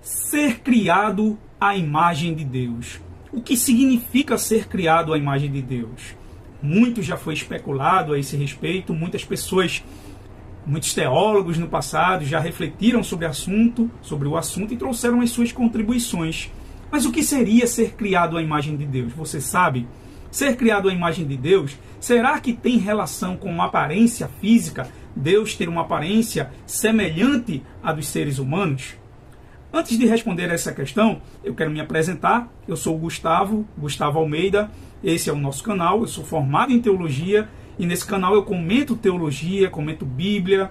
Ser criado à imagem de Deus. O que significa ser criado à imagem de Deus? Muito já foi especulado a esse respeito, muitas teólogos no passado já refletiram sobre o assunto e trouxeram as suas contribuições. Mas o que seria ser criado à imagem de Deus? Você sabe? Ser criado à imagem de Deus, será que tem relação com uma aparência física? Deus ter uma aparência semelhante à dos seres humanos? Antes de responder a essa questão, eu quero me apresentar. Eu sou o Gustavo Almeida. Esse é o nosso canal. Eu sou formado em teologia e nesse canal eu comento teologia, comento Bíblia,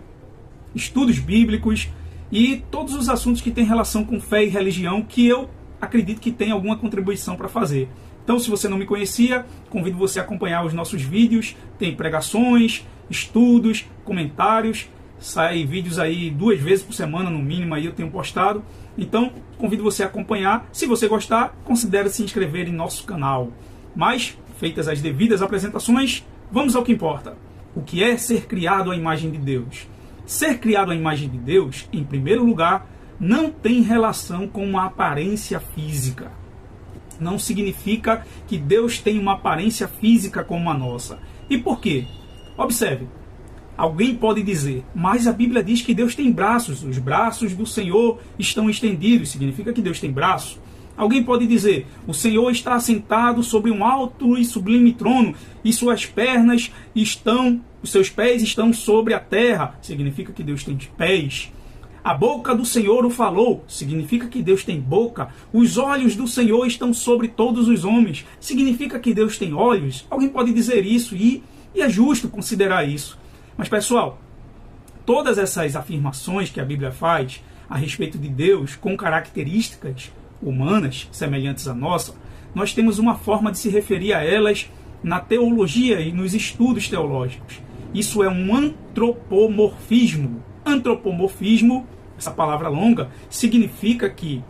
estudos bíblicos e todos os assuntos que têm relação com fé e religião que eu acredito que tem alguma contribuição para fazer. Então, se você não me conhecia, convido você a acompanhar os nossos vídeos. Tem pregações, estudos, comentários. Sai vídeos aí 2 vezes por semana, no mínimo, aí eu tenho postado. Então, convido você a acompanhar. Se você gostar, considere se inscrever em nosso canal. Mas, feitas as devidas apresentações, vamos ao que importa. O que é ser criado à imagem de Deus? Ser criado à imagem de Deus, em primeiro lugar, não tem relação com uma aparência física. Não significa que Deus tem uma aparência física como a nossa. E por quê? Observe. Alguém pode dizer, mas a Bíblia diz que Deus tem braços. Os braços do Senhor estão estendidos. Significa que Deus tem braço? Alguém pode dizer, o Senhor está assentado sobre um alto e sublime trono e os seus pés estão sobre a terra. Significa que Deus tem pés. A boca do Senhor o falou. Significa que Deus tem boca. Os olhos do Senhor estão sobre todos os homens. Significa que Deus tem olhos. Alguém pode dizer isso e é justo considerar isso. Mas, pessoal, todas essas afirmações que a Bíblia faz a respeito de Deus com características humanas semelhantes à nossa, nós temos uma forma de se referir a elas na teologia e nos estudos teológicos. Isso é um antropomorfismo. Antropomorfismo, essa palavra longa, significa que,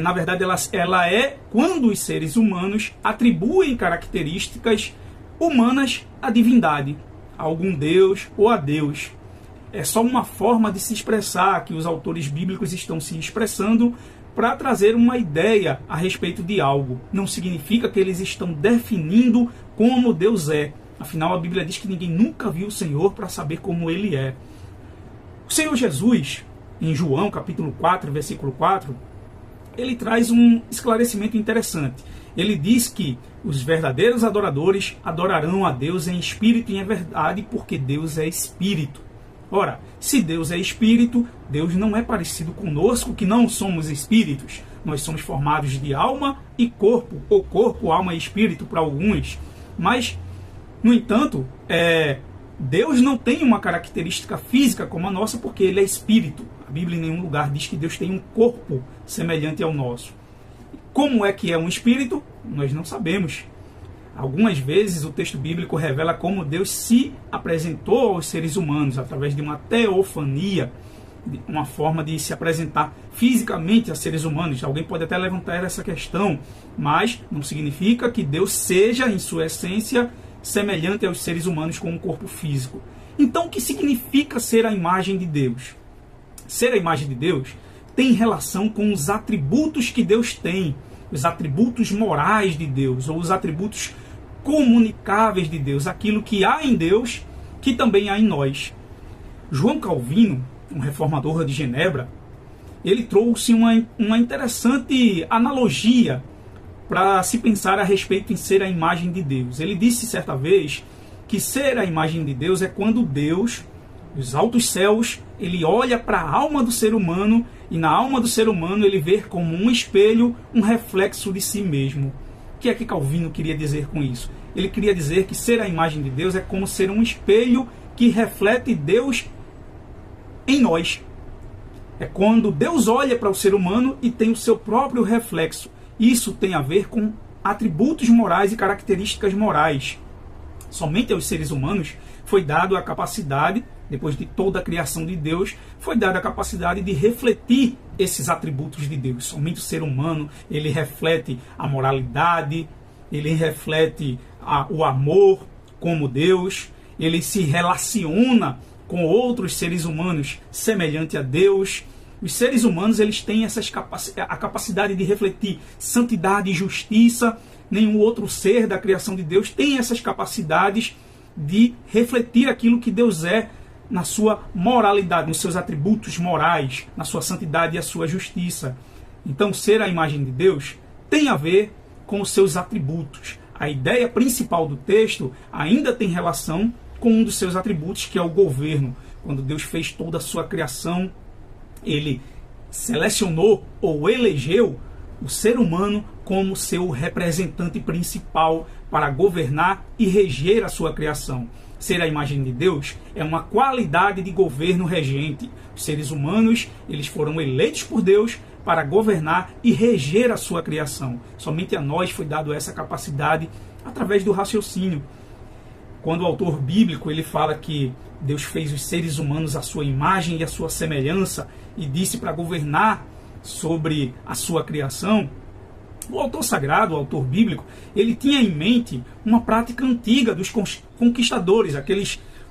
na verdade, ela é quando os seres humanos atribuem características humanas à divindade, a algum Deus ou a Deus. É só uma forma de se expressar que os autores bíblicos estão se expressando para trazer uma ideia a respeito de algo. Não significa que eles estão definindo como Deus é. Afinal, a Bíblia diz que ninguém nunca viu o Senhor para saber como Ele é. O Senhor Jesus, em João capítulo 4, versículo 4, ele traz um esclarecimento interessante. Ele diz que os verdadeiros adoradores adorarão a Deus em espírito e em verdade, porque Deus é espírito. Ora, se Deus é espírito, Deus não é parecido conosco, que não somos espíritos. Nós somos formados de alma e corpo, ou corpo, alma e espírito para alguns. Mas, no entanto, Deus não tem uma característica física como a nossa, porque Ele é espírito. A Bíblia em nenhum lugar diz que Deus tem um corpo semelhante ao nosso. Como é que é um espírito? Nós não sabemos. Algumas vezes o texto bíblico revela como Deus se apresentou aos seres humanos através de uma teofania, uma forma de se apresentar fisicamente a seres humanos. Alguém pode até levantar essa questão, mas não significa que Deus seja, em sua essência, semelhante aos seres humanos com um corpo físico. Então, o que significa ser a imagem de Deus? Ser a imagem de Deus tem relação com os atributos que Deus tem, os atributos morais de Deus, ou os atributos comunicáveis de Deus, aquilo que há em Deus, que também há em nós. João Calvino, um reformador de Genebra, ele trouxe uma interessante analogia para se pensar a respeito em ser a imagem de Deus. Ele disse certa vez que ser a imagem de Deus é quando Deus, dos altos céus, ele olha para a alma do ser humano e na alma do ser humano ele vê como um espelho, um reflexo de si mesmo. O que é que Calvino queria dizer com isso? Ele queria dizer que ser a imagem de Deus é como ser um espelho que reflete Deus em nós. É quando Deus olha para o ser humano e tem o seu próprio reflexo. Isso tem a ver com atributos morais e características morais. Somente aos seres humanos foi dado a capacidade, depois de toda a criação de Deus, foi dada a capacidade de refletir esses atributos de Deus. Somente o ser humano, ele reflete a moralidade, ele reflete o amor como Deus, ele se relaciona com outros seres humanos semelhante a Deus, Os seres humanos, eles têm a capacidade de refletir santidade e justiça. Nenhum outro ser da criação de Deus tem essas capacidades de refletir aquilo que Deus é na sua moralidade, nos seus atributos morais, na sua santidade e a sua justiça. Então, ser a imagem de Deus tem a ver com os seus atributos. A ideia principal do texto ainda tem relação com um dos seus atributos, que é o governo. Quando Deus fez toda a sua criação, Ele selecionou ou elegeu o ser humano como seu representante principal para governar e reger a sua criação. Ser a imagem de Deus é uma qualidade de governo regente. Os seres humanos, eles foram eleitos por Deus para governar e reger a sua criação. Somente a nós foi dado essa capacidade através do raciocínio. Quando o autor bíblico ele fala que Deus fez os seres humanos à sua imagem e à sua semelhança e disse para governar sobre a sua criação, o autor sagrado, o autor bíblico, ele tinha em mente uma prática antiga dos conquistadores.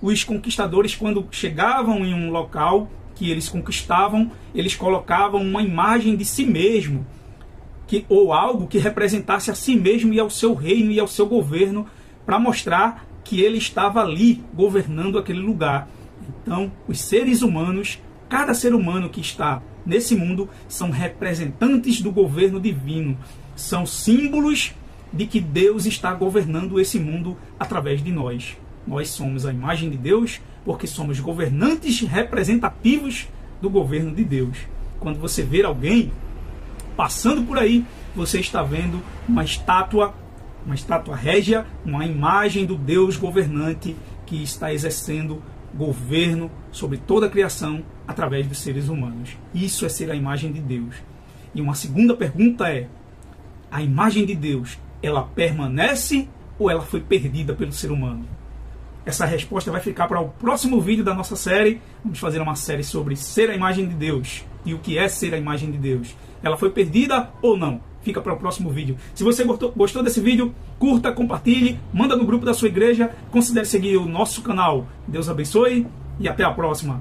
Os conquistadores, quando chegavam em um local que eles conquistavam, eles colocavam uma imagem de si mesmo, ou algo que representasse a si mesmo e ao seu reino e ao seu governo, para mostrar que ele estava ali governando aquele lugar. Então, os seres humanos, cada ser humano que está nesse mundo, são representantes do governo divino. São símbolos de que Deus está governando esse mundo através de nós. Nós somos a imagem de Deus porque somos governantes representativos do governo de Deus. Quando você ver alguém passando por aí, você está vendo uma estátua régia, uma imagem do Deus governante que está exercendo governo sobre toda a criação através dos seres humanos. Isso é ser a imagem de Deus. E uma segunda pergunta é: a imagem de Deus, ela permanece ou ela foi perdida pelo ser humano? Essa resposta vai ficar para o próximo vídeo da nossa série. Vamos fazer uma série sobre ser a imagem de Deus e o que é ser a imagem de Deus. Ela foi perdida ou não? Fica para o próximo vídeo. Se você gostou desse vídeo, curta, compartilhe, manda no grupo da sua igreja, considere seguir o nosso canal. Deus abençoe e até a próxima.